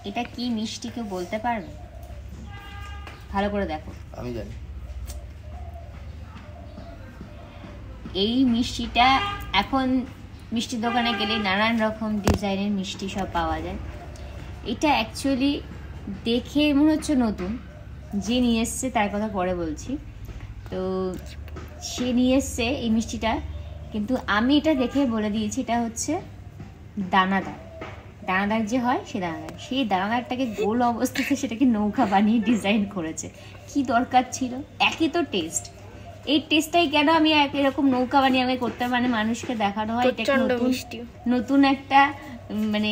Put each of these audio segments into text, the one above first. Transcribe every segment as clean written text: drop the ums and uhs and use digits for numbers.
এটা কি মিষ্টি কেউ বলতে পারবে? ভালো করে দেখো। আমি জানি। এই মিষ্টিটা এখন মিষ্টির দোকানে গেলে নানান রকম ডিজাইনের মিষ্টি সব পাওয়া যায়। এটা অ্যাকচুয়ালি দেখে মনে হচ্ছে নতুন, যে নিয়ে এসছে তার কথা পরে বলছি। তো সে নিয়ে এসছে এই মিষ্টিটা, কিন্তু আমি এটা দেখে বলে দিয়েছি এটা হচ্ছে দানাদার। দানাদার যে হয় সে দানাদার, সেই দানাদারটাকে গোল অবস্থাতে সেটাকে নৌকা বানিয়ে ডিজাইন করেছে। কি দরকার ছিল? একই তো টেস্ট, এই টেস্টটাই কেন আমি এরকম নৌকা বানিয়ে আমাকে করতে, মানে মানুষকে দেখানো হয় এটা নতুন একটা মানে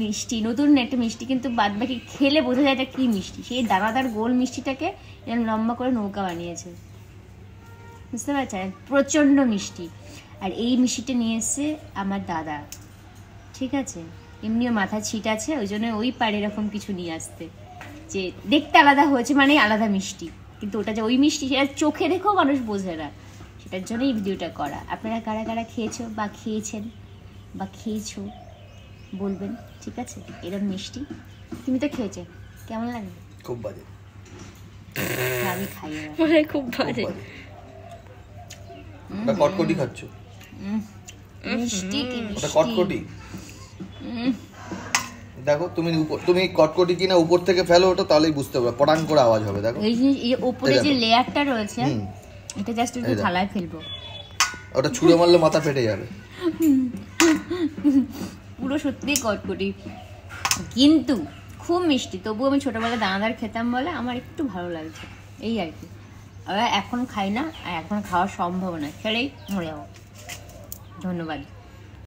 মিষ্টি, নতুন একটা মিষ্টি, কিন্তু বাদ বাকি খেলে বোঝা যায় এটা কি মিষ্টি। সেই দানাদার গোল মিষ্টিটাকে এরকম লম্বা করে নৌকা বানিয়েছে, বুঝতে পারছেন? প্রচণ্ড মিষ্টি। আর এই মিষ্টিটা নিয়ে এসছে আমার দাদা, ঠিক আছে? এমনিও মাথা ছিট আছে, ওই জন্য ওই পারে এরকম কিছু নিয়ে আসতে, যে দেখতে আলাদা হয়েছে মানে আলাদা মিষ্টি, কিন্তু ওটা যে ওই মিষ্টি সেটা চোখে দেখেও মানুষ বোঝে না, সেটার জন্য এই ভিডিওটা করা। আপনারা কারা কারা খেয়েছো বা খেয়েছেন বা খেয়েছো বলবেন, ঠিক আছে? এরকম মিষ্টি তুমি তো খেয়েছো, কেমন লাগে? খুব বাজে। আমি খাই মানে খুব বাজে। ওটা কটকটি খাচ্ছ? মিষ্টি কি ওটা কটকটি? দেখো তুমি কটকটি কিনা উপর থেকে ফেলো ওটা, তাহলেই বুঝতে পারবে, পটাং করে আওয়াজ হবে। দেখো এই উপরে যে লেয়ারটা রয়েছে এটা জাস্ট একটু থালায় ফেলবো, ওটা ছুঁড়ে মারলে মাথা ফেটে যাবে। পুরো সত্যি কটকটি, কিন্তু খুব মিষ্টি। তবু আমি ছোটবেলায় দানাদার খেতাম বলে আমার একটু ভালো লাগছে, এই আর কি। এখন খাই না, আর এখন খাওয়া সম্ভব না, খেলেই মরে যাবো। ধন্যবাদ।